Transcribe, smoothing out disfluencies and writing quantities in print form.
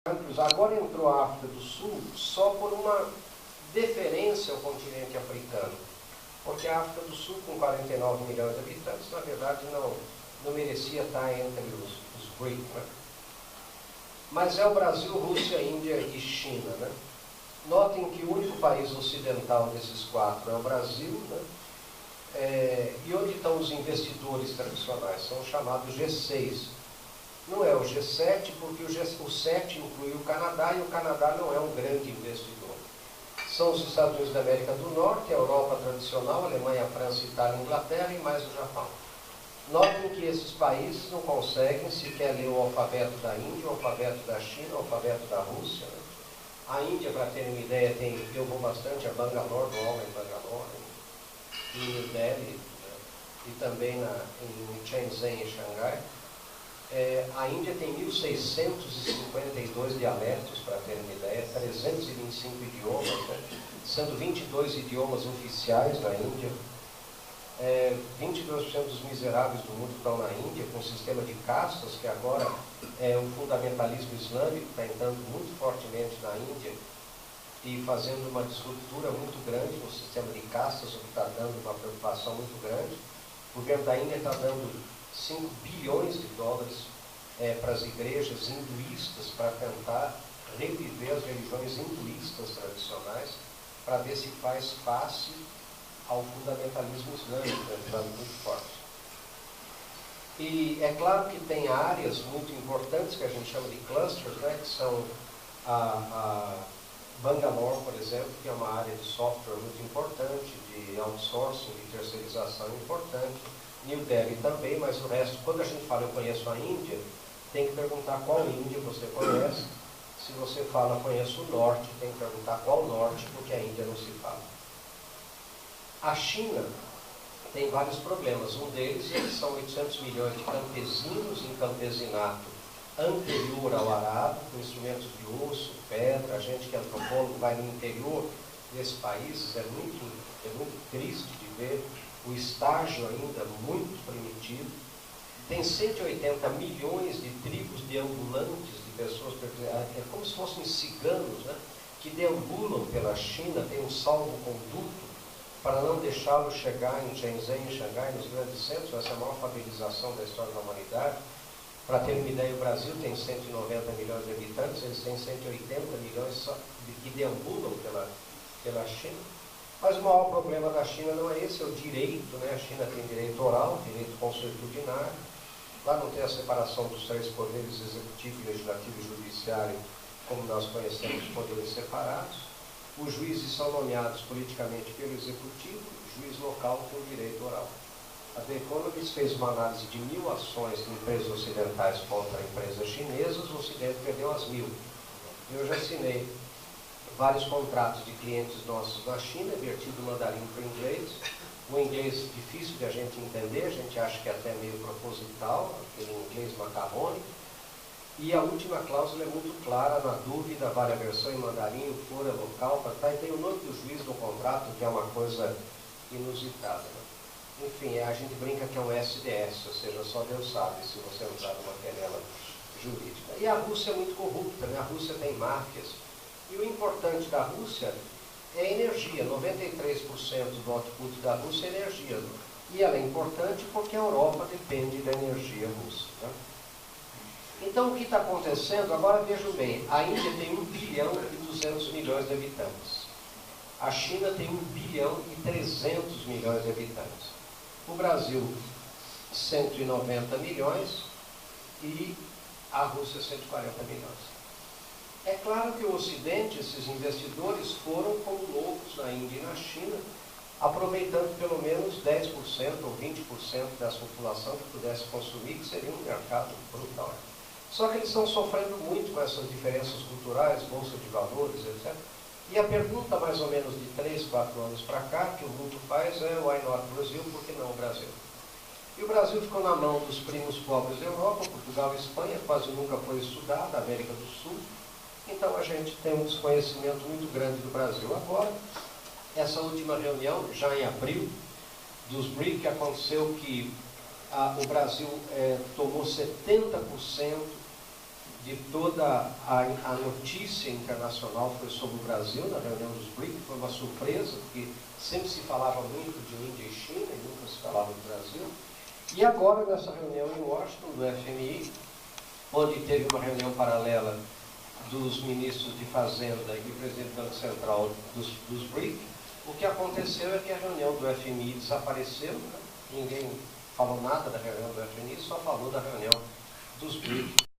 Agora entrou a África do Sul só por uma deferência ao continente africano, porque a África do Sul, com 49 milhões de habitantes, na verdade não merecia estar entre os BRIC, né? Mas é o Brasil, Rússia, Índia e China, né? Notem que o único país ocidental desses quatro é o Brasil, né? E onde estão os investidores tradicionais? São chamados G6. Não é o G7, porque o 7 inclui o Canadá, e o Canadá não é um grande investidor. São os Estados Unidos da América do Norte, a Europa tradicional, a Alemanha, a França, a Itália, a Inglaterra e mais o Japão. Notem que esses países não conseguem sequer ler o alfabeto da Índia, o alfabeto da China, o alfabeto da Rússia, né? A Índia, para terem uma ideia, eu vou bastante a Bangalore, dou aula em Bangalore, em New Delhi, né? E também em Shenzhen e Xangai. A Índia tem 1.652 dialetos, para terem uma ideia, 325 idiomas, né? Sendo 22 idiomas oficiais na Índia. 22% dos miseráveis do mundo estão na Índia, com um sistema de castas, que agora o fundamentalismo islâmico está entrando muito fortemente na Índia e fazendo uma disruptura muito grande no sistema de castas, o que está dando uma preocupação muito grande. O governo da Índia está dando 5 bilhões de dólares para as igrejas hinduístas, para tentar reviver as religiões hinduístas tradicionais, para ver se faz face ao fundamentalismo islâmico, entrando muito forte. E é claro que tem áreas muito importantes que a gente chama de clusters, né, que são a Bangalore, por exemplo, que é uma área de software muito importante, de outsourcing, de terceirização importante. New Delhi também, mas o resto, quando a gente fala eu conheço a Índia, tem que perguntar qual Índia você conhece. Se você fala conheço o norte, tem que perguntar qual norte, porque a Índia não se fala. A China tem vários problemas. Um deles é que são 800 milhões de campesinos em campesinato anterior ao arado, com instrumentos de osso, pedra. A gente que é antropólogo vai no interior desse país, é muito triste de ver o estágio ainda muito primitivo. Tem 180 milhões de tribos deambulantes, de pessoas, é como se fossem ciganos, né, que deambulam pela China, tem um salvo-conduto para não deixá-lo chegar em Shenzhen e Xangai, nos grandes centros. Essa é a maior favelização da história da humanidade. Para ter uma ideia, o Brasil tem 190 milhões de habitantes, eles têm 180 milhões que deambulam pela China. Mas o maior problema da China não é esse, é o direito, né? A China tem direito oral, direito consuetudinário. Lá não tem a separação dos três poderes, executivo, legislativo e judiciário, como nós conhecemos, poderes separados. Os juízes são nomeados politicamente pelo executivo, o juiz local tem o direito oral. A The Economist fez uma análise de 1.000 ações de empresas ocidentais contra empresas chinesas, o Ocidente perdeu as 1.000. Eu já assinei vários contratos de clientes nossos na China, vertido do mandarim para o inglês. O inglês difícil de a gente entender, a gente acha que é até meio proposital, aquele inglês macarrônico. E a última cláusula é muito clara, na dúvida, vale a versão em mandarim, o foro é local, e tem o nome do juiz no contrato, que é uma coisa inusitada, né? Enfim, a gente brinca que é um SDS, ou seja, só Deus sabe se você entrar numa querela jurídica. E a Rússia é muito corrupta, né? A Rússia tem máfias. E o importante da Rússia é a energia. 93% do output da Rússia é energia. E ela é importante porque a Europa depende da energia russa, né? Então, o que está acontecendo? Agora vejam bem, a Índia tem 1 bilhão e 200 milhões de habitantes. A China tem 1 bilhão e 300 milhões de habitantes. O Brasil, 190 milhões e a Rússia, 140 milhões. É claro que o Ocidente, esses investidores, foram como loucos na Índia e na China, aproveitando pelo menos 10% ou 20% dessa população que pudesse consumir, que seria um mercado brutal. Só que eles estão sofrendo muito com essas diferenças culturais, bolsa de valores, etc. E a pergunta, mais ou menos de 3, 4 anos para cá, que o mundo faz é why not Brasil, por que não o Brasil? E o Brasil ficou na mão dos primos pobres da Europa, Portugal e Espanha, quase nunca foi estudado, a América do Sul. Então a gente tem um desconhecimento muito grande do Brasil. Agora, essa última reunião, já em abril, dos BRIC, aconteceu que o Brasil tomou 70% de toda a notícia internacional foi sobre o Brasil na reunião dos BRIC, foi uma surpresa, porque sempre se falava muito de Índia e China e nunca se falava do Brasil. E agora, nessa reunião em Washington, do FMI, onde teve uma reunião paralela dos ministros de Fazenda e do presidente do Banco Central dos BRIC, o que aconteceu é que a reunião do FMI desapareceu, né? Ninguém falou nada da reunião do FMI, só falou da reunião dos BRIC.